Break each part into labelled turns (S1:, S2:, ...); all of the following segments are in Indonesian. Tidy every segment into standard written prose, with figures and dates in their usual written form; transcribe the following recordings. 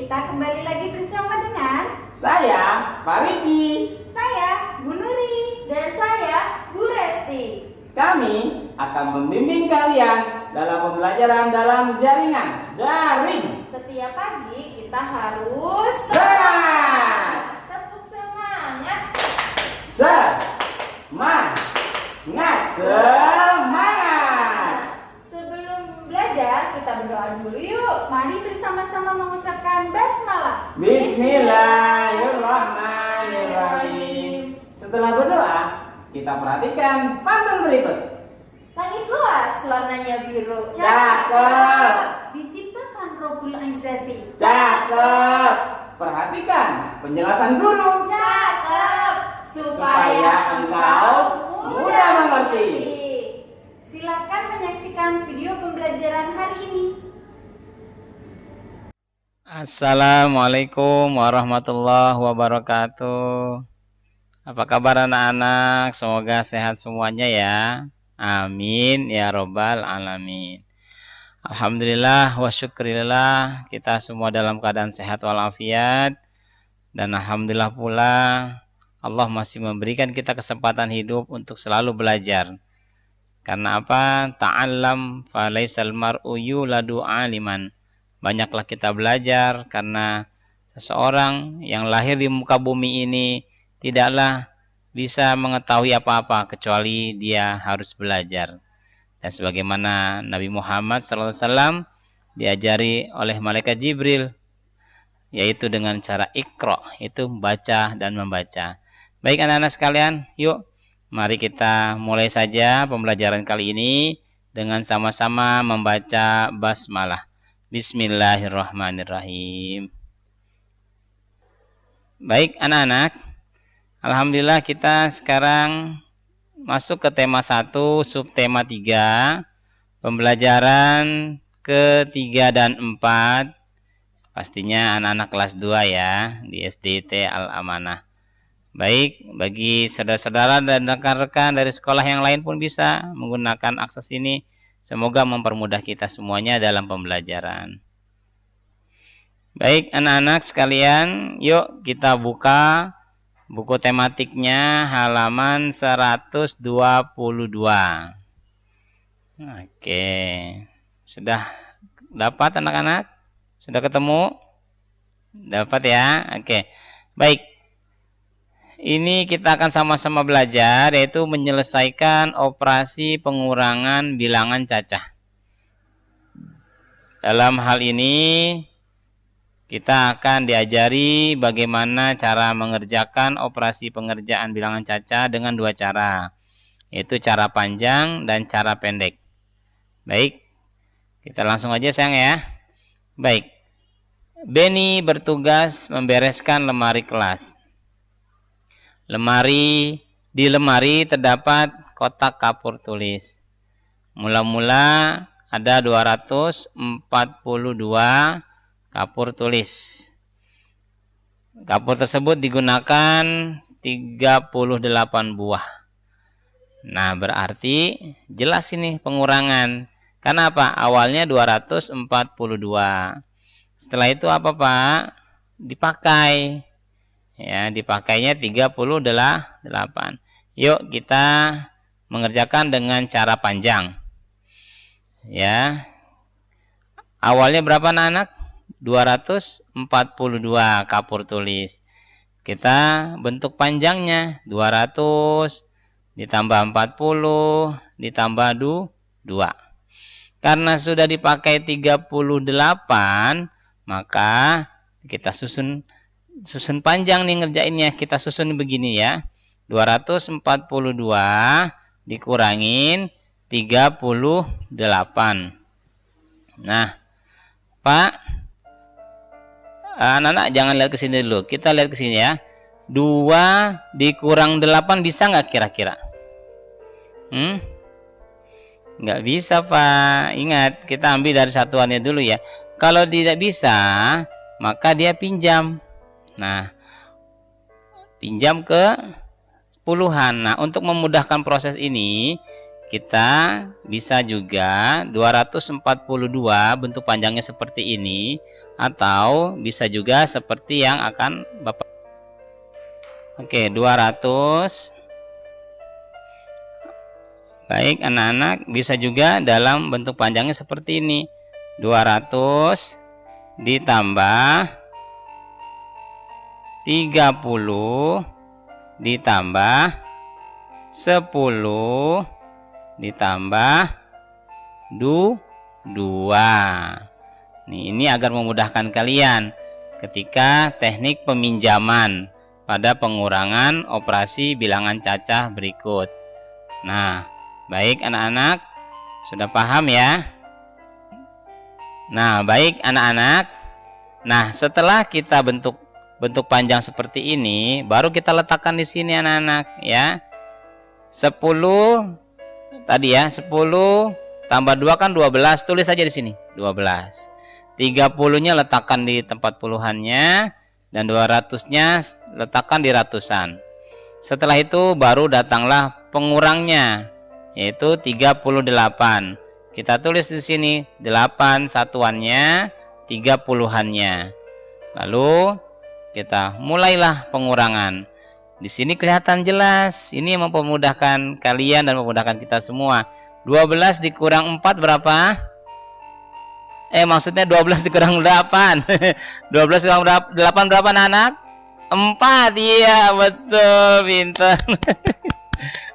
S1: Kita kembali lagi bersama dengan
S2: Saya, Pak Riki.
S1: saya, Bu Nuri,
S3: Dan saya, Bu Resti.
S2: Kami akan membimbing kalian dalam pembelajaran dalam jaringan daring.
S3: Setiap pagi kita harus
S2: Semangat!
S3: tepuk semangat.
S2: Semangat! Semangat!
S3: Sebelum belajar, kita berdoa dulu yuk.
S1: mari bersama-sama mengucapkan basmalah.
S2: Bismillahirrahmanirrahim. Setelah berdoa, kita perhatikan pantun berikut.
S3: Langit luas, warnanya biru.
S2: Cakep!
S1: Diciptakan Rabbul Izzati.
S2: Cakep! Perhatikan penjelasan guru.
S3: Cakep.
S2: Supaya engkau mudah mengerti.
S1: Silakan menyaksikan video pembelajaran hari ini.
S4: Assalamualaikum warahmatullahi wabarakatuh. Apa kabar anak-anak? Semoga sehat semuanya ya. Amin ya robbal alamin. Alhamdulillah wa syukrillah, kita semua dalam keadaan sehat walafiat. Dan alhamdulillah pula Allah masih memberikan kita kesempatan hidup untuk selalu belajar. Karena apa? Ta'allam falaisal mar'u yuladu aliman. Banyaklah kita belajar, karena seseorang yang lahir di muka bumi ini tidaklah bisa mengetahui apa-apa kecuali dia harus belajar. Dan sebagaimana Nabi Muhammad SAW diajari oleh malaikat Jibril, yaitu dengan cara Iqra, itu membaca dan membaca. Baik anak-anak sekalian, yuk mari kita mulai saja pembelajaran kali ini dengan sama-sama membaca basmalah. Bismillahirrahmanirrahim. Baik anak-anak, alhamdulillah kita sekarang masuk ke tema 1, subtema 3, pembelajaran ke-3 dan 4. Pastinya anak-anak kelas 2 ya, di SDT Al-Amanah. Baik, bagi saudara-saudara dan rekan-rekan dari sekolah yang lain pun bisa menggunakan akses ini. Semoga mempermudah kita semuanya dalam pembelajaran. Baik anak-anak sekalian, yuk kita buka buku tematiknya halaman 122. Oke, sudah dapat anak-anak? Sudah ketemu? Dapat ya? Oke, baik. Ini kita akan sama-sama belajar, yaitu menyelesaikan operasi pengurangan bilangan cacah. Dalam hal ini, kita akan diajari bagaimana cara mengerjakan operasi pengerjaan bilangan cacah dengan 2 cara, yaitu cara panjang dan cara pendek. Baik, kita langsung aja sayang ya. Baik, Beni bertugas membereskan lemari kelas. Di lemari terdapat kotak kapur tulis. Mula-mula ada 242 kapur tulis. Kapur tersebut digunakan 38 buah. Nah, berarti jelas ini pengurangan. Karena apa? Awalnya 242. Setelah itu apa, Pak? Dipakai. Ya, dipakainya 38. Yuk kita mengerjakan dengan cara panjang. Ya. Awalnya berapa anak? 242 kapur tulis. Kita bentuk panjangnya 200 ditambah 40 ditambah 2. Karena sudah dipakai 38, maka kita susun panjang nih ngerjainnya. Kita susun begini ya. 242 dikurangin 38. Nah, Pak, anak-anak jangan lihat ke sini dulu. Kita lihat ke sini ya. 2 dikurang 8 bisa nggak kira-kira? Nggak bisa, Pak. Ingat, kita ambil dari satuannya dulu ya. Kalau tidak bisa, maka dia pinjam. Nah, pinjam ke puluhan. Nah, untuk memudahkan proses ini, kita bisa juga 242 bentuk panjangnya seperti ini, atau bisa juga seperti yang akan Bapak. Oke, 200. Baik anak-anak, bisa juga dalam bentuk panjangnya seperti ini. 200 ditambah 30 ditambah 10 ditambah 2. Ini agar memudahkan kalian ketika teknik peminjaman pada pengurangan operasi bilangan cacah berikut. Nah, baik anak-anak, sudah paham ya? Nah, baik anak-anak. Nah, setelah kita bentuk panjang seperti ini, baru kita letakkan di sini anak-anak ya. 10 tadi ya, 10 tambah 2 kan 12, tulis saja di sini 12. 30-nya letakkan di tempat puluhannya dan 200-nya letakkan di ratusan. Setelah itu baru datanglah pengurangnya, yaitu 38. Kita tulis di sini 8 satuannya, 3 puluhannya. Lalu kita mulailah pengurangan. Di sini kelihatan jelas. Ini yang mempermudahkan kalian dan memudahkan kita semua. 12 dikurang 4 berapa? Maksudnya 12 dikurang 8. 12 dikurang 8 berapa anak? 4. Iya, betul, pintar.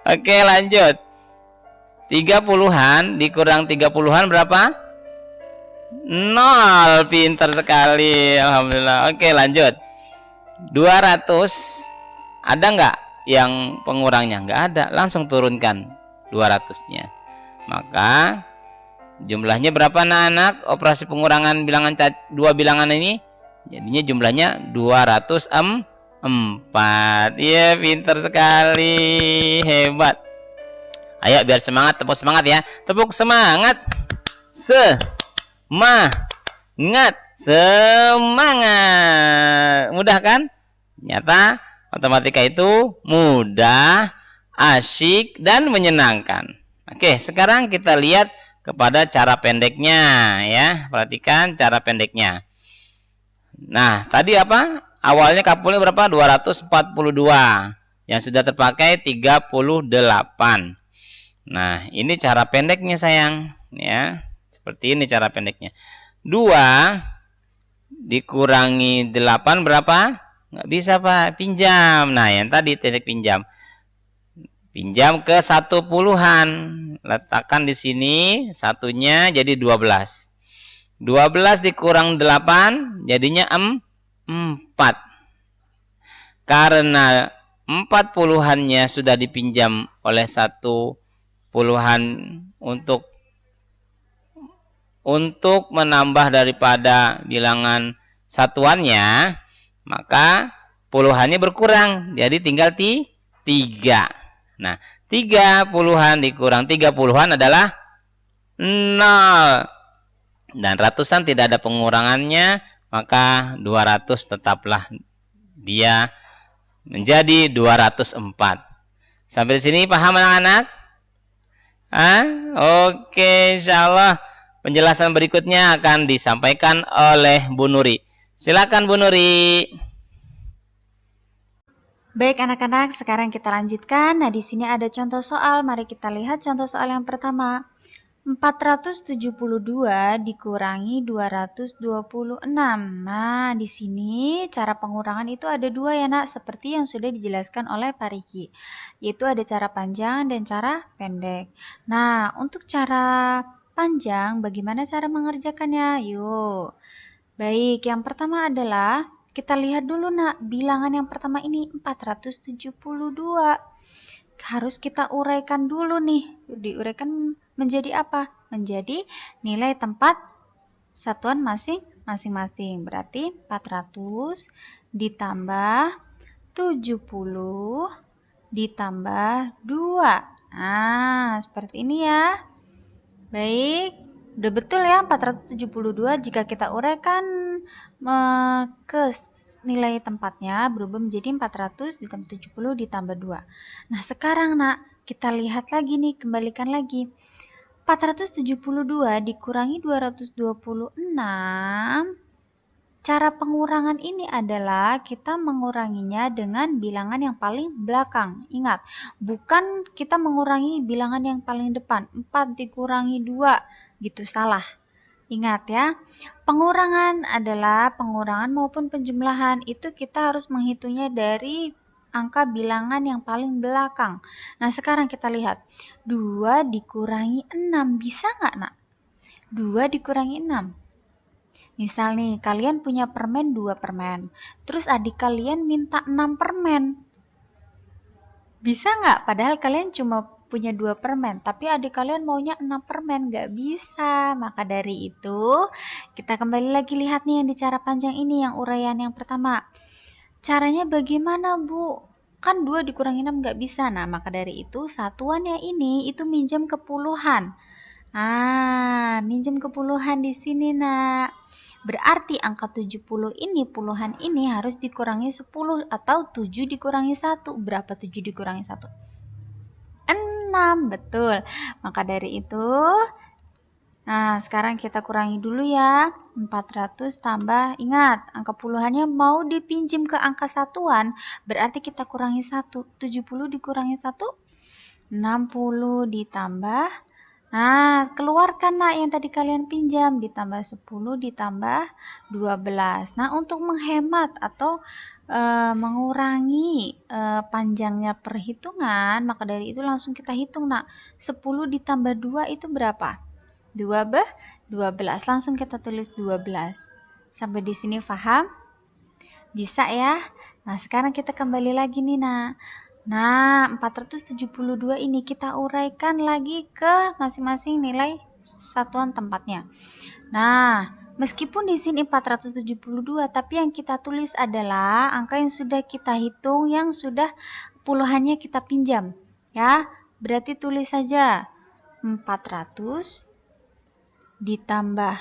S4: Oke, lanjut. 30-an dikurang 30-an berapa? 0. Pintar sekali, alhamdulillah. Oke, lanjut. 200 ada nggak yang pengurangnya? Nggak ada, langsung turunkan 200-nya. Maka jumlahnya berapa anak-anak? Operasi pengurangan bilangan dua bilangan ini jadinya jumlahnya 204. Iya, pintar sekali, hebat. Ayo biar semangat, tepuk semangat ya. Tepuk semangat. Semangat. Mudah kan? Nyata matematika itu mudah, asyik, dan menyenangkan. Oke, sekarang kita lihat kepada cara pendeknya ya. Perhatikan cara pendeknya. Nah, tadi apa? Awalnya kapulnya berapa? 242. Yang sudah terpakai 38. Nah, ini cara pendeknya sayang ya. Seperti ini cara pendeknya. 2 dikurangi 8 berapa? Nggak bisa Pak, pinjam. Nah, yang tadi teknik pinjam. Pinjam ke 1 puluhan. Letakkan di sini satunya jadi 12. 12 dikurang 8 jadinya 4. Karena 4 puluhannya sudah dipinjam oleh 1 puluhan untuk menambah daripada bilangan satuannya, maka puluhannya berkurang, jadi tinggal 3. Nah, 3 puluhan dikurang 3 puluhan adalah 0. Dan ratusan tidak ada pengurangannya, maka 200 tetaplah dia menjadi 204. Sampai di sini paham anak-anak? Oke, insyaallah penjelasan berikutnya akan disampaikan oleh Bu Nuri. Silakan Bu Nuri.
S5: Baik anak-anak, sekarang kita lanjutkan. Nah, di sini ada contoh soal. Mari kita lihat contoh soal yang pertama. 472 dikurangi 226. Nah, di sini cara pengurangan itu ada 2 ya nak, seperti yang sudah dijelaskan oleh Pak Riki. Yaitu ada cara panjang dan cara pendek. Nah, untuk cara panjang, bagaimana cara mengerjakannya? Yuk. Baik, yang pertama adalah kita lihat dulu nak, bilangan yang pertama ini 472. Harus kita uraikan dulu nih. Diuraikan menjadi apa? Menjadi nilai tempat satuan masing-masing. Berarti 400 ditambah 70 ditambah 2. Nah, seperti ini ya. Baik, udah betul ya 472 jika kita uraikan ke nilai tempatnya berubah menjadi 400 ditambah 70 ditambah 2. Nah, sekarang nak, kita lihat lagi nih, kembalikan lagi. 472 dikurangi 226 Cara pengurangan ini adalah kita menguranginya dengan bilangan yang paling belakang. Ingat, bukan kita mengurangi bilangan yang paling depan. 4 dikurangi 2, gitu salah. Ingat ya, pengurangan adalah pengurangan maupun penjumlahan. Itu kita harus menghitungnya dari angka bilangan yang paling belakang. Nah, sekarang kita lihat. 2 dikurangi 6. Bisa nggak, nak? 2 dikurangi 6. Misal nih, kalian punya permen 2 permen. Terus adik kalian minta 6 permen. Bisa nggak? Padahal kalian cuma punya 2 permen. Tapi adik kalian maunya 6 permen. Nggak bisa. Maka dari itu, kita kembali lagi lihat nih yang di cara panjang ini, yang uraian yang pertama. Caranya bagaimana, Bu? Kan 2 dikurangi 6 nggak bisa. Nah, maka dari itu, satuannya ini itu minjem ke puluhan. Minjem ke puluhan di sini, nak. Berarti angka 70 ini, puluhan ini harus dikurangi 10 atau 7 dikurangi 1. Berapa 7 dikurangi 1? 6, betul. Maka dari itu, nah sekarang kita kurangi dulu ya. 400 tambah, ingat, angka puluhannya mau dipinjam ke angka satuan, berarti kita kurangi 1. 70 dikurangi 1, 60 ditambah. Nah, keluarkan nak yang tadi kalian pinjam, ditambah 10 ditambah 12. Nah, untuk menghemat atau mengurangi panjangnya perhitungan, maka dari itu langsung kita hitung, nak. 10 ditambah 2 itu berapa? 12. Langsung kita tulis 12. Sampai di sini paham? Bisa ya? Nah, sekarang kita kembali lagi nih, nak. Nah, 472 ini kita uraikan lagi ke masing-masing nilai satuan tempatnya. Nah, meskipun di sini 472, tapi yang kita tulis adalah angka yang sudah kita hitung, yang sudah puluhannya kita pinjam. Ya, berarti tulis saja 400 ditambah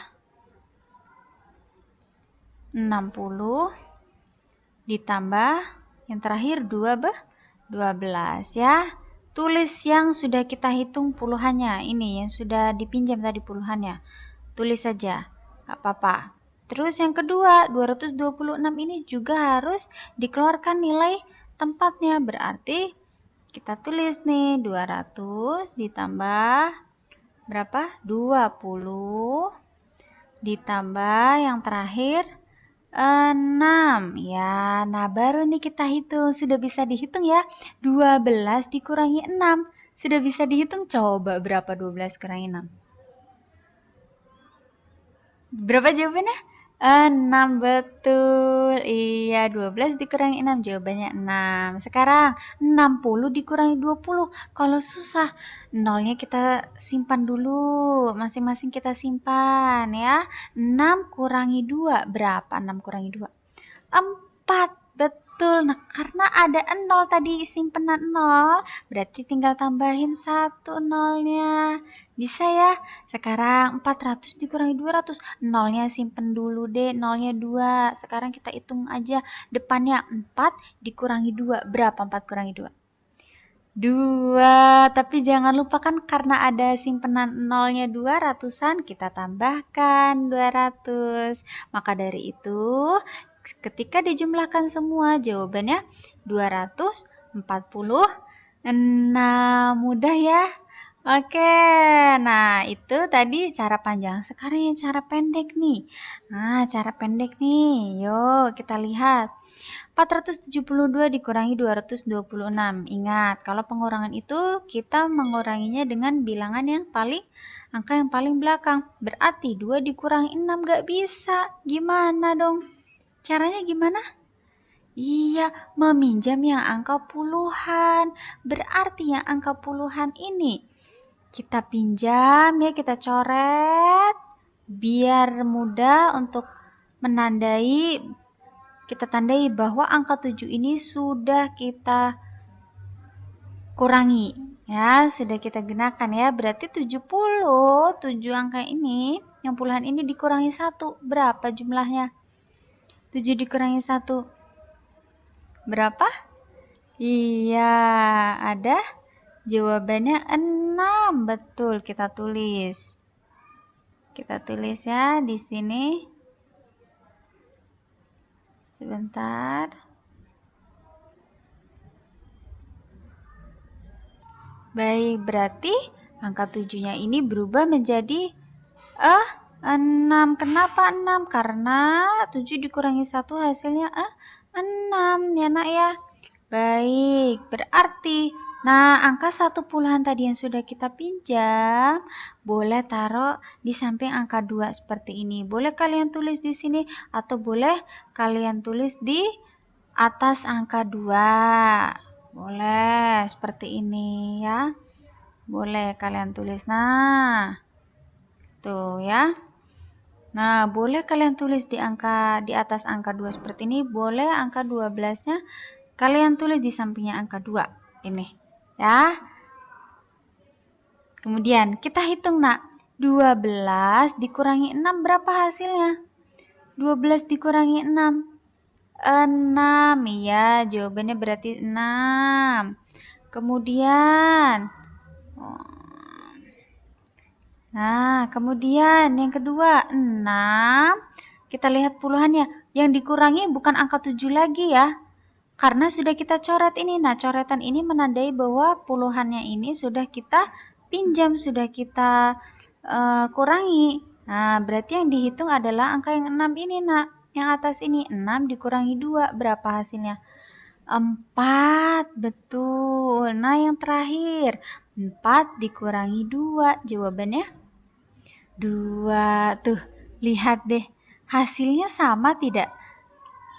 S5: 60 ditambah yang terakhir 12 ya. Tulis yang sudah kita hitung puluhannya, ini yang sudah dipinjam tadi puluhannya. Tulis saja, gak apa-apa. Terus yang kedua, 226 ini juga harus dikeluarkan nilai tempatnya. Berarti kita tulis nih 200 ditambah berapa? 20 ditambah yang terakhir 6 ya. Nah, baru nih kita hitung. Sudah bisa dihitung ya. 12 dikurangi 6. Sudah bisa dihitung. Coba berapa 12 kurangi 6? Berapa jawabannya? 6, betul. Iya, 12 dikurangi 6. Jawabannya 6. Sekarang 60 dikurangi 20. Kalau susah, nolnya kita simpan dulu. Masing-masing kita simpan ya. 6 kurangi 2. Berapa 6 kurangi 2? 4. Betul. Nah, karena ada 0 tadi, simpenan 0, berarti tinggal tambahin 1 nolnya. Bisa ya? Sekarang 400 dikurangi 200. Nolnya simpen dulu deh, nolnya 2. Sekarang kita hitung aja depannya. 4 dikurangi 2. Berapa 4 kurangi 2? 2. Tapi jangan lupakan karena ada simpenan nolnya 200-an, kita tambahkan 200. Maka dari itu, ketika dijumlahkan semua, jawabannya 246. Mudah ya? Oke, nah itu tadi cara panjang. Sekarang yang cara pendek nih. Nah, cara pendek nih. Yuk, kita lihat. 472 dikurangi 226. Ingat, kalau pengurangan itu kita menguranginya dengan bilangan yang angka yang paling belakang. Berarti 2 dikurangi 6 gak bisa. Gimana dong? Caranya gimana? Iya, meminjam yang angka puluhan. Berarti yang angka puluhan ini kita pinjam ya, kita coret biar mudah untuk menandai. Kita tandai bahwa angka 7 ini sudah kita kurangi. Ya, sudah kita gunakan ya. Berarti 70, 7 angka ini, yang puluhan ini dikurangi 1. Berapa jumlahnya? 7 dikurangi 1. Berapa? Iya, ada jawabannya 6. Betul, kita tulis. Kita tulis ya di sini. Sebentar. Baik, berarti angka 7-nya ini berubah menjadi 6. Kenapa 6? Karena 7 dikurangi 1 hasilnya 6 ya nak ya. Baik, berarti angka 1/10 tadi yang sudah kita pinjam boleh taruh di samping angka 2 seperti ini. Boleh kalian tulis di sini atau boleh kalian tulis di atas angka 2. Boleh seperti ini ya. Boleh kalian tulis. Nah, tuh ya. Nah, boleh kalian tulis di atas angka 2 seperti ini. Boleh angka 12-nya kalian tulis di sampingnya angka 2. Ini ya. Kemudian kita hitung nak. 12 dikurangi 6 berapa hasilnya? 12 dikurangi 6. 6, ya, jawabannya berarti 6. Kemudian kemudian yang kedua 6. Kita lihat puluhannya. Yang dikurangi bukan angka 7 lagi ya. Karena sudah kita coret ini. Nah, coretan ini menandai bahwa puluhannya ini sudah kita pinjam, sudah kita kurangi. Nah, berarti yang dihitung adalah angka yang 6 ini nak. Yang atas ini 6 dikurangi 2 berapa hasilnya? 4, betul. Nah, yang terakhir 4 dikurangi 2, jawabannya 2. Tuh, lihat deh. Hasilnya sama tidak?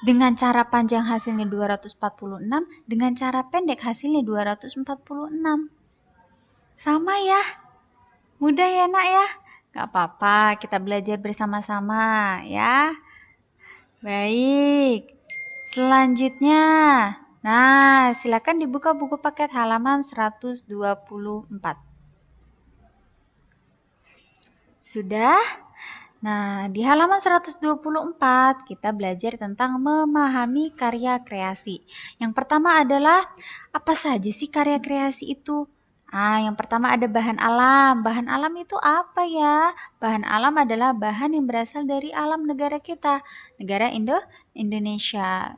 S5: Dengan cara panjang hasilnya 246, dengan cara pendek hasilnya 246. Sama ya? Mudah ya nak ya? Gak apa-apa, kita belajar bersama-sama ya. Baik, selanjutnya. Nah, silakan dibuka buku paket halaman 124. Sudah? Nah, di halaman 124 kita belajar tentang memahami karya kreasi. Yang pertama adalah apa saja sih karya kreasi itu? Yang pertama ada bahan alam. Bahan alam itu apa ya? Bahan alam adalah bahan yang berasal dari alam negara kita, negara Indonesia.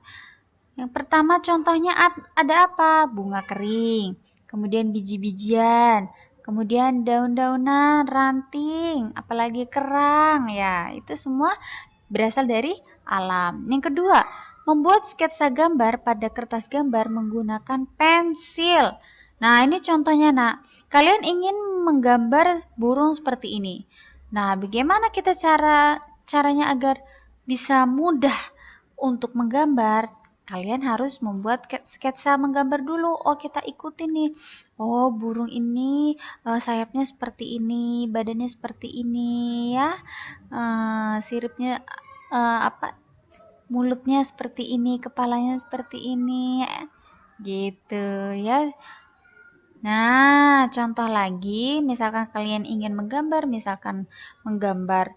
S5: Yang pertama contohnya ada apa? Bunga kering, kemudian biji-bijian, kemudian daun-daunan, ranting, apalagi kerang. Ya, itu semua berasal dari alam. Yang kedua, membuat sketsa gambar pada kertas gambar menggunakan pensil. Nah, ini contohnya nak. Kalian ingin menggambar burung seperti ini. Nah, bagaimana kita caranya agar bisa mudah untuk menggambar? Kalian harus membuat sketsa menggambar dulu. Oh, kita ikutin nih. Oh, burung ini sayapnya seperti ini, badannya seperti ini ya. Siripnya mulutnya seperti ini, kepalanya seperti ini. Gitu ya. Nah, contoh lagi, misalkan kalian ingin menggambar, misalkan menggambar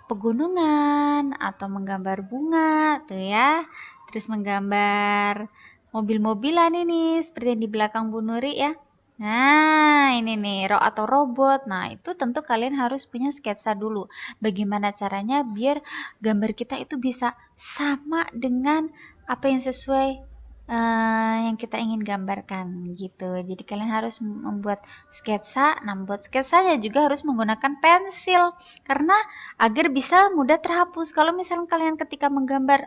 S5: pegunungan atau menggambar bunga, tuh ya. Terus menggambar mobil-mobilan ini, seperti yang di belakang Bu Nuri ya. Nah, ini nih, atau robot. Nah, itu tentu kalian harus punya sketsa dulu. Bagaimana caranya biar gambar kita itu bisa sama dengan apa yang sesuai yang kita ingin gambarkan gitu. Jadi kalian harus membuat sketsa. Nah, membuat sketsanya juga harus menggunakan pensil karena agar bisa mudah terhapus. Kalau misalnya kalian ketika menggambar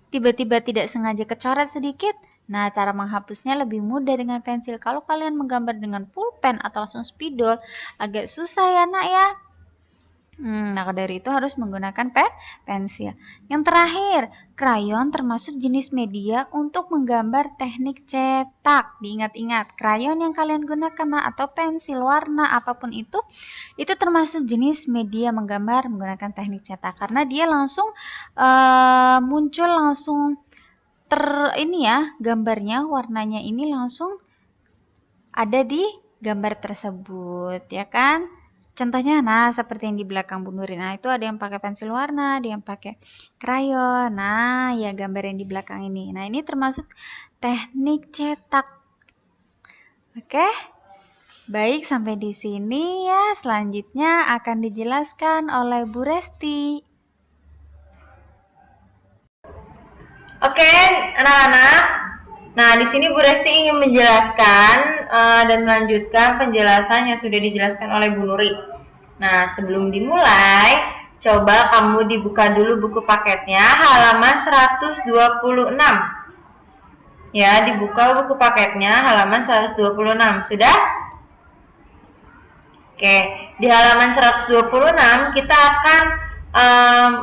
S5: tiba-tiba tidak sengaja kecoret sedikit, nah cara menghapusnya lebih mudah dengan pensil. Kalau kalian menggambar dengan pulpen atau langsung spidol agak susah ya nak ya. Nah, dari itu harus menggunakan pensil. Yang terakhir, krayon termasuk jenis media untuk menggambar teknik cetak. Diingat-ingat, krayon yang kalian gunakan atau pensil warna apapun itu termasuk jenis media menggambar menggunakan teknik cetak. Karena dia langsung muncul langsung gambarnya, warnanya ini langsung ada di gambar tersebut, ya kan? Contohnya, seperti yang di belakang Bu Nuri. Nah, itu ada yang pakai pensil warna, ada yang pakai krayon. Nah, ya gambar yang di belakang ini. Nah, ini termasuk teknik cetak. Oke? Baik, sampai di sini ya. Selanjutnya akan dijelaskan oleh Bu Resti.
S3: Oke, anak-anak. Nah, di sini Bu Resti ingin menjelaskan dan melanjutkan penjelasan yang sudah dijelaskan oleh Bu Nuri. Nah, sebelum dimulai, coba kamu dibuka dulu buku paketnya halaman 126. Ya, dibuka buku paketnya halaman 126. Sudah? Oke, di halaman 126 kita akan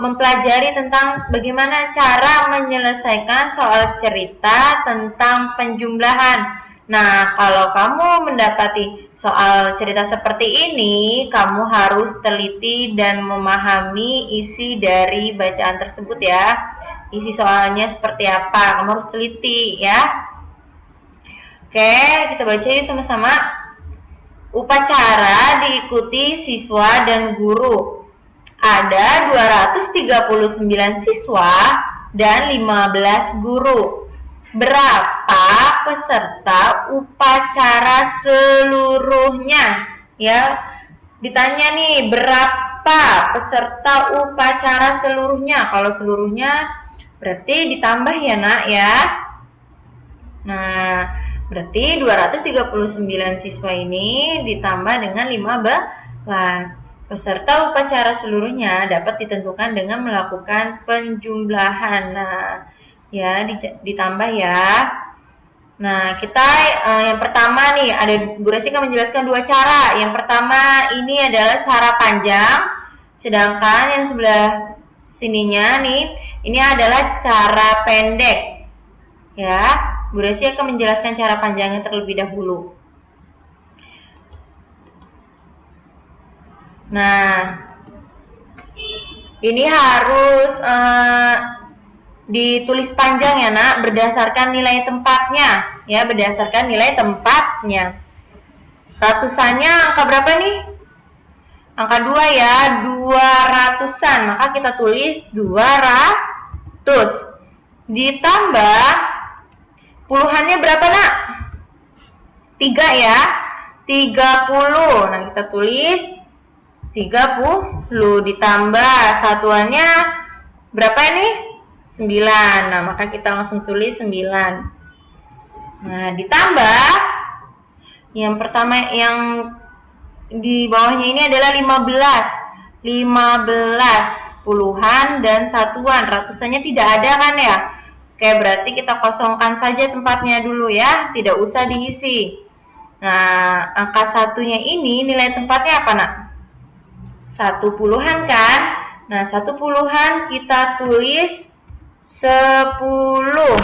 S3: mempelajari tentang bagaimana cara menyelesaikan soal cerita tentang penjumlahan. Nah, kalau kamu mendapati soal cerita seperti ini, kamu harus teliti dan memahami isi dari bacaan tersebut ya. Isi soalnya seperti apa, kamu harus teliti ya. Oke, kita baca yuk sama-sama. Upacara diikuti siswa dan guru. Ada 239 siswa dan 15 guru. Berapa peserta upacara seluruhnya? Ya, ditanya nih, berapa peserta upacara seluruhnya? Kalau seluruhnya berarti ditambah ya, Nak ya. Nah, berarti 239 siswa ini ditambah dengan 15. Peserta upacara seluruhnya dapat ditentukan dengan melakukan penjumlahan. Nah, ya ditambah ya. Nah, kita yang pertama nih, ada Bu Resti akan menjelaskan dua cara. Yang pertama ini adalah cara panjang, sedangkan yang sebelah sininya nih, ini adalah cara pendek. Ya, Bu Resti akan menjelaskan cara panjangnya terlebih dahulu. Nah, ini harus ditulis panjang ya, Nak, berdasarkan nilai tempatnya. Ya, berdasarkan nilai tempatnya. Ratusannya angka berapa nih? Angka 2 ya, 200-an. Maka kita tulis 200. Ditambah puluhannya berapa, Nak? 3 ya. 30. Nah, kita tulis 30 ditambah satuannya berapa ini? 9. Nah, maka kita langsung tulis 9. Nah, ditambah yang pertama yang di bawahnya ini adalah 15. 15 puluhan dan satuan. Ratusannya tidak ada kan ya? Oke, berarti kita kosongkan saja tempatnya dulu ya, tidak usah diisi. Nah, angka satunya ini nilai tempatnya apa, Nak? 1 puluhan kan? Nah, 1 puluhan kita tulis 10.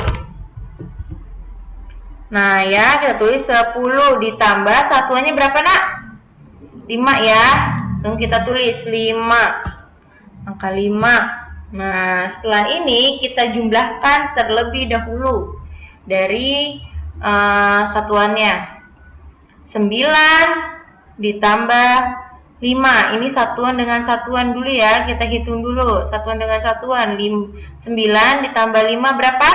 S3: Nah, ya, kita tulis 10 ditambah satuannya berapa, Nak? 5 ya. Langsung kita tulis 5. Angka 5. Nah, setelah ini kita jumlahkan terlebih dahulu dari satuannya. 9 ditambah 5, ini satuan dengan satuan dulu ya, kita hitung dulu satuan dengan satuan. 9 ditambah 5 berapa?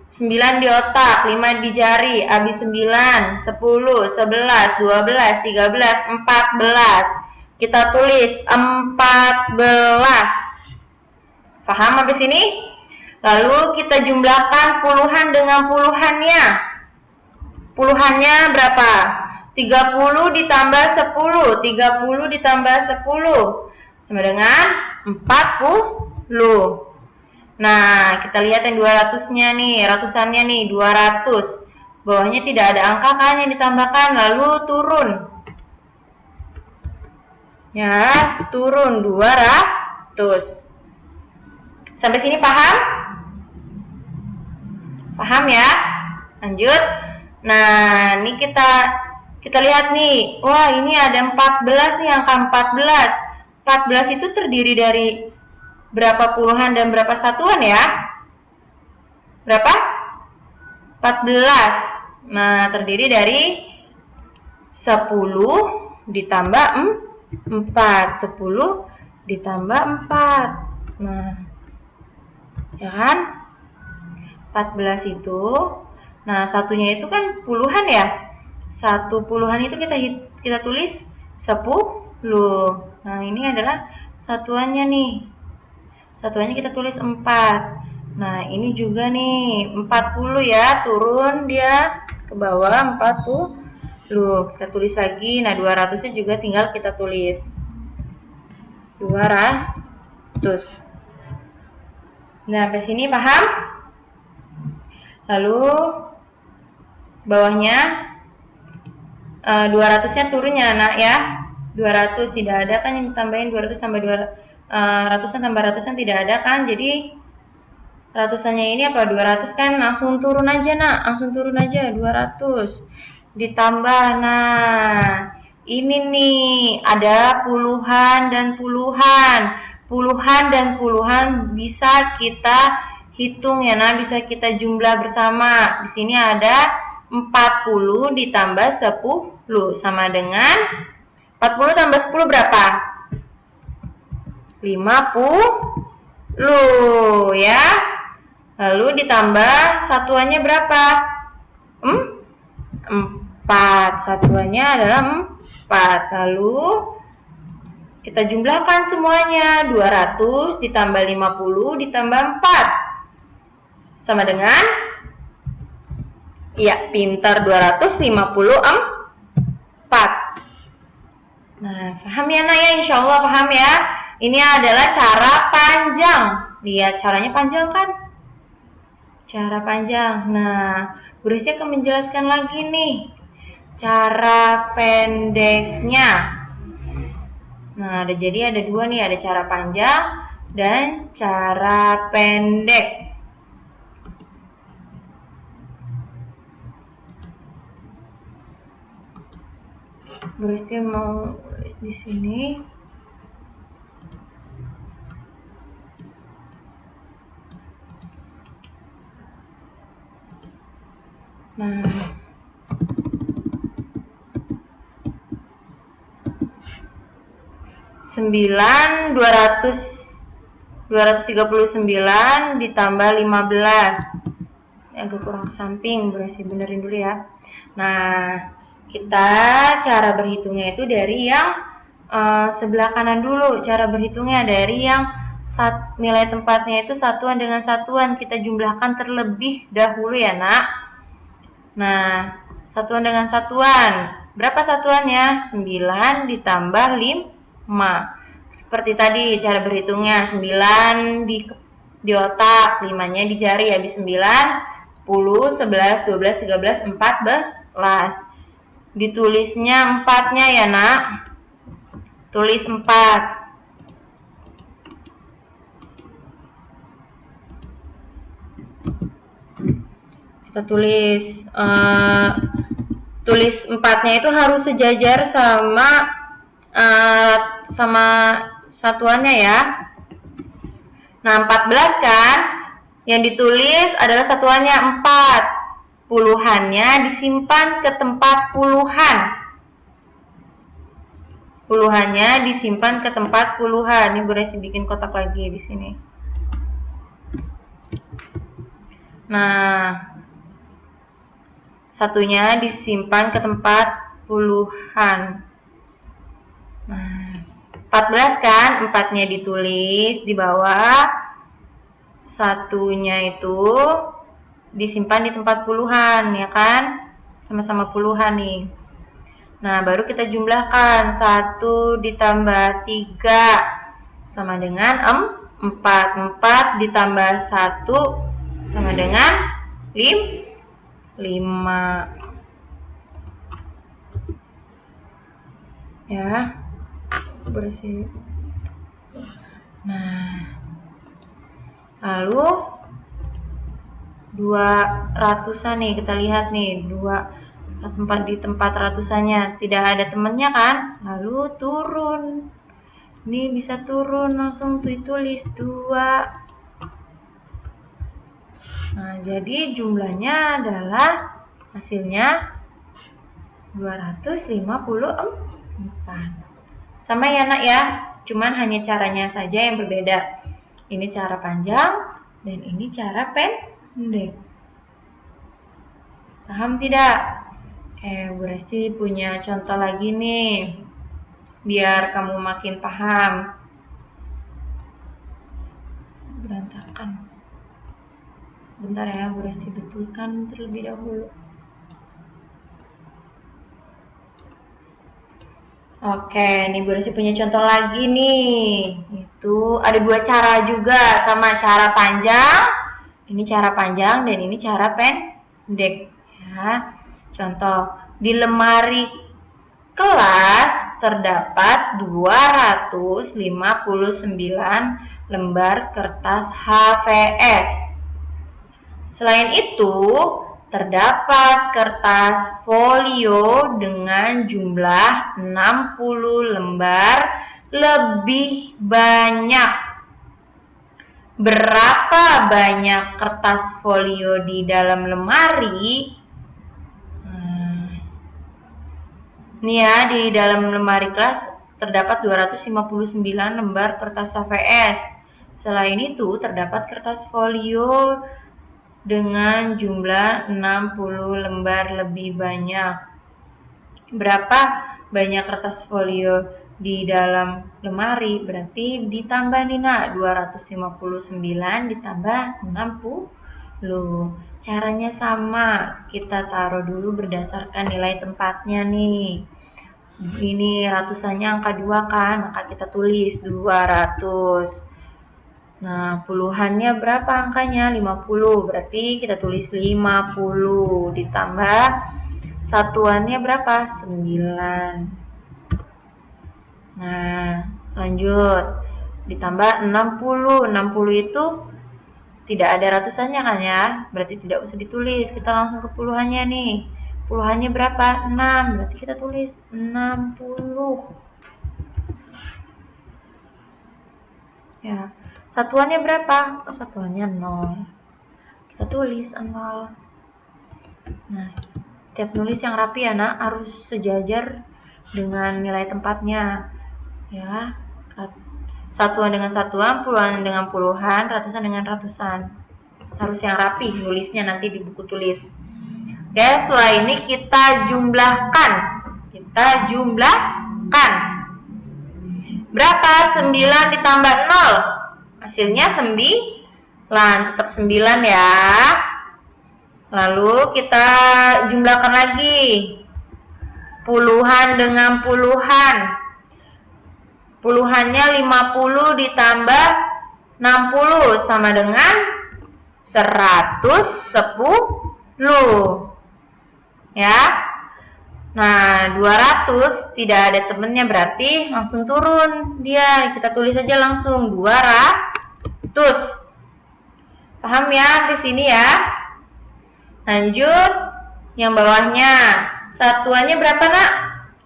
S3: 9 di otak, 5 di jari, habis 9, 10, 11, 12, 13, 14. Kita tulis 14. Paham sampai sini? Lalu kita jumlahkan puluhan dengan puluhannya. Puluhannya berapa? 30 ditambah 10, 30 ditambah 10 sama dengan 40. Nah, kita lihat yang 200-nya nih, ratusannya nih, 200. Bawahnya tidak ada angka kan yang ditambahkan, lalu turun. Ya, turun 200. Sampai sini paham? Paham ya? Lanjut. Nah, ini kita lihat nih, wah ini ada 14 nih, angka 14. 14 itu terdiri dari berapa puluhan dan berapa satuan ya? Berapa? 14. Nah, terdiri dari 10 ditambah 4. 10 ditambah 4. Nah, ya kan? 14 itu, nah satunya itu kan puluhan ya. 1 puluhan itu kita tulis 10. Nah, ini adalah satuannya nih. Satuannya kita tulis 4. Nah, ini juga nih 40 ya, turun dia ke bawah 40. Kita tulis lagi. Nah, 200-nya juga tinggal kita tulis 200. Nah, sampai sini paham? Lalu bawahnya 200-nya turunnya anak ya. 200 tidak ada kan yang ditambahin 200 tambah 200-an tambah ratusan tidak ada kan. Jadi ratusannya ini apa? 200 kan langsung turun aja nak. Langsung turun aja 200. Ditambah. Nah, ini nih ada puluhan dan puluhan. Puluhan dan puluhan bisa kita hitung ya nah, bisa kita jumlah bersama. Di sini ada 40 ditambah 10 sama dengan 40 tambah 10 berapa? 50 ya. Lalu ditambah satuannya berapa? 4. Satuannya adalah 4. Lalu kita jumlahkan semuanya. 200 ditambah 50 ditambah 4 sama dengan, iya pintar, 254. Nah, paham ya nak ya? Insya Allah paham ya. Ini adalah cara panjang. Lihat caranya panjang kan? Cara panjang. Nah, Bu Rizky akan menjelaskan lagi nih cara pendeknya. Nah, jadi ada dua nih, ada cara panjang dan cara pendek. Bu Rizky mau tulis di sini. Nah, 239 ditambah 15. Ini agak kurang samping, berarti benerin dulu ya. Nah, kita cara berhitungnya itu dari yang sebelah kanan dulu. Cara berhitungnya dari yang nilai tempatnya itu satuan dengan satuan. Kita jumlahkan terlebih dahulu ya nak. Nah, satuan dengan satuan. Berapa satuannya? 9 ditambah 5. Seperti tadi cara berhitungnya, 9 di otak, 5-nya di jari, habis 9, 10, 11, 12, 13, 14. Ditulisnya 4-nya ya nak. Tulis 4. Kita tulis 4-nya itu harus sejajar sama satuannya ya. Nah, 14 kan yang ditulis adalah satuannya 4. Puluhannya disimpan ke tempat puluhan. Puluhannya disimpan ke tempat puluhan. Ini Bu Resi bikin kotak lagi di sini. Nah, satunya disimpan ke tempat puluhan. Nah, 14 kan, 4-nya ditulis di bawah, satunya itu disimpan di tempat puluhan, ya kan? Sama-sama puluhan nih. Nah, baru kita jumlahkan, 1 ditambah 3 sama dengan 4. 4 ditambah 1 sama dengan 5. Ya, bersih. Nah, lalu 200-an nih, kita lihat nih, 2 di tempat ratusannya tidak ada temennya kan, lalu turun. Ini bisa turun, langsung tulis 2. Nah, jadi jumlahnya adalah hasilnya 254. Sama ya nak ya, cuman hanya caranya saja yang berbeda. Ini cara panjang dan ini cara pendek. Paham tidak? Bu Resti punya contoh lagi nih, biar kamu makin paham. Berantakan. Bentar ya, Bu Resti betulkan terlebih dahulu. Oke, ini Bu Resti punya contoh lagi nih. Itu ada dua cara juga, sama cara panjang. Ini cara panjang dan ini cara pendek. Ya. Contoh, di lemari kelas terdapat 259 lembar kertas HVS. Selain itu, terdapat kertas folio dengan jumlah 60 lembar lebih banyak. Berapa banyak kertas folio di dalam lemari? Nih ya, di dalam lemari kelas terdapat 259 lembar kertas HVS. Selain itu, terdapat kertas folio dengan jumlah 60 lembar lebih banyak. Berapa banyak kertas folio di dalam lemari? Berarti ditambah nih nak, 259 ditambah 60. Caranya sama, kita taruh dulu berdasarkan nilai tempatnya nih. Ini ratusannya angka 2 kan, maka kita tulis 200. Nah, puluhannya berapa angkanya? 50. Berarti kita tulis 50 ditambah satuannya berapa? 9. Nah, lanjut. Ditambah 60. 60 itu tidak ada ratusannya kan ya? Berarti tidak usah ditulis. Kita langsung ke puluhannya nih. Puluhannya berapa? 6. Berarti kita tulis 60. Ya. Satuannya berapa? Oh, satuannya 0. Kita tulis 0. Nah, setiap nulis yang rapi ya nak, harus sejajar dengan nilai tempatnya. Ya. Satuan dengan satuan, puluhan dengan puluhan, ratusan dengan ratusan. Harus yang rapi nulisnya nanti di buku tulis. Oke, setelah ini kita jumlahkan. Berapa? 9 ditambah 0. Hasilnya 9, tetap 9 ya. Lalu kita jumlahkan lagi. Puluhan dengan puluhan. Puluhannya 50 ditambah 60 sama dengan 110. Ya. Nah, 200 tidak ada temennya, berarti langsung turun dia. Kita tulis aja langsung 200. Paham ya di sini ya? Lanjut yang bawahnya. Satuannya berapa nak?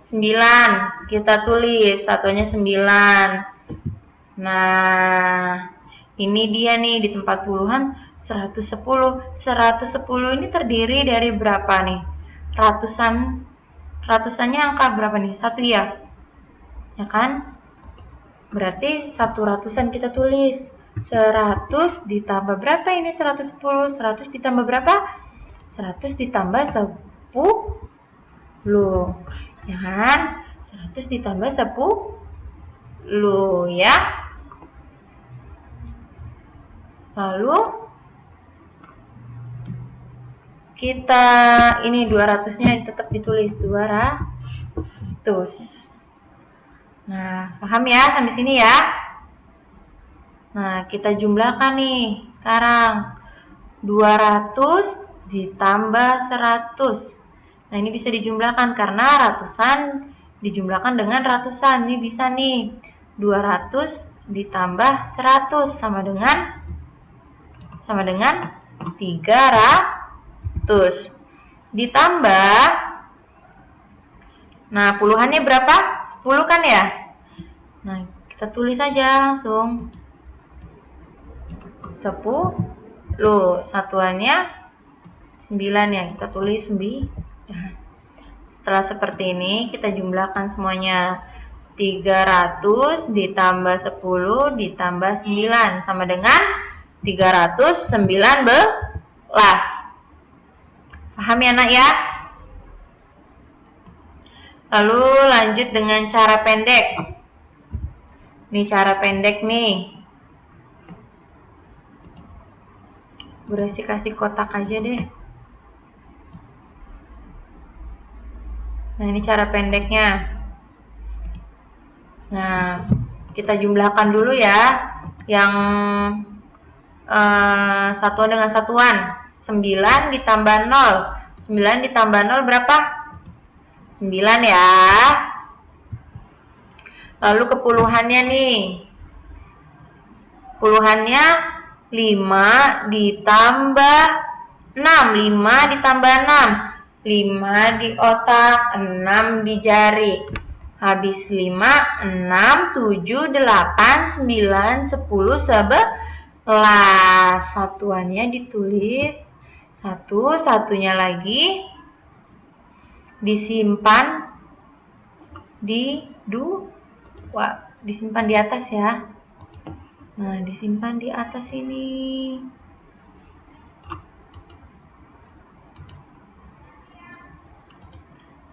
S3: 9. Kita tulis satuannya 9. Nah, ini dia nih di tempat puluhan 110. 110 ini terdiri dari berapa nih? Ratusannya angka berapa nih? 1 ya? Ya kan? Berarti 1 ratusan kita tulis. 100 ditambah berapa ini? 110. 100 ditambah berapa? 100 ditambah 10. Ya kan? 100 ditambah 10 ya. Lalu kita ini 200-nya tetap ditulis 200. Nah, paham ya sampai sini ya? Nah, kita jumlahkan nih sekarang. 200 ditambah 100. Nah, ini bisa dijumlahkan karena ratusan dijumlahkan dengan ratusan. Ini bisa nih. 200 ditambah 100 sama dengan 300. Ditambah, nah puluhannya berapa? 10 kan ya? Nah, kita tulis aja langsung 10. Satuannya 9 ya, kita tulis 9. Setelah seperti ini, kita jumlahkan semuanya. 300 ditambah 10 ditambah 9 sama dengan 319. Paham ya nak ya? Lalu lanjut dengan cara pendek. Ini cara pendek nih. Bu Resti kasih kotak aja deh. Nah, ini cara pendeknya. Nah, kita jumlahkan dulu ya. Yang satuan dengan satuan. 9 ditambah 0. 9 ditambah 0 berapa? 9 ya. Lalu kepuluhannya nih. Puluhannya 5 ditambah 6. 5 ditambah 6. 5 di otak, 6 di jari. Habis 5, 6, 7, 8, 9, 10, 11. Satuannya ditulis. Satunya lagi disimpan disimpan di atas ya. Nah, disimpan di atas ini.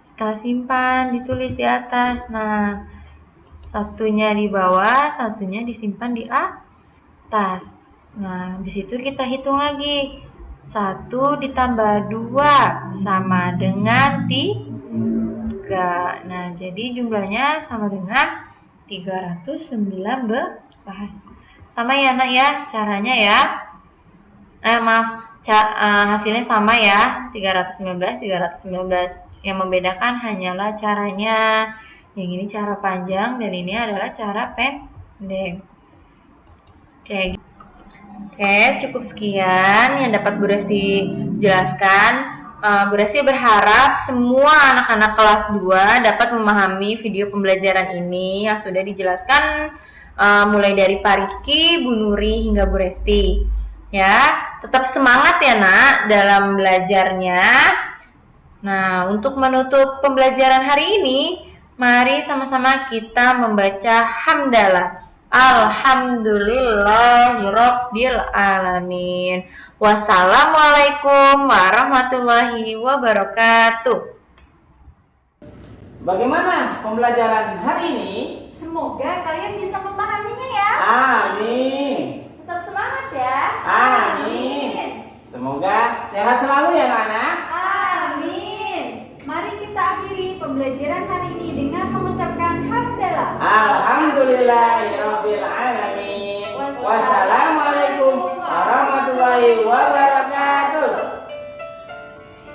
S3: Kita simpan, ditulis di atas. Nah, satunya di bawah, satunya disimpan di atas. Nah, habis itu kita hitung lagi. 1 ditambah 2 sama dengan 3. Nah, jadi jumlahnya sama dengan 319. Sama ya nak ya, caranya ya. Hasilnya sama ya, 319. Yang membedakan hanyalah caranya. Yang ini cara panjang dan ini adalah cara pendek. Oke, cukup sekian yang dapat Bu Resti jelaskan. Bu Resti berharap semua anak-anak kelas 2 dapat memahami video pembelajaran ini yang sudah dijelaskan mulai dari Pak Riki, Bu Nuri hingga Bu Resti. Ya, tetap semangat ya nak dalam belajarnya. Nah, untuk menutup pembelajaran hari ini, mari sama-sama kita membaca hamdalah. Alhamdulillahirabbil alamin. Wassalamualaikum warahmatullahi wabarakatuh.
S2: Bagaimana pembelajaran hari ini?
S1: Semoga kalian bisa memahaminya ya.
S2: Amin.
S1: Tetap semangat ya.
S2: Amin. Semoga sehat selalu ya anak-anak.
S1: Amin. Mari kita akhiri pembelajaran hari ini dengan mengucapkan hamdalah.
S2: Alhamdulillahirabbil alamin. Wassalamualaikum warahmatullahi wabarakatuh.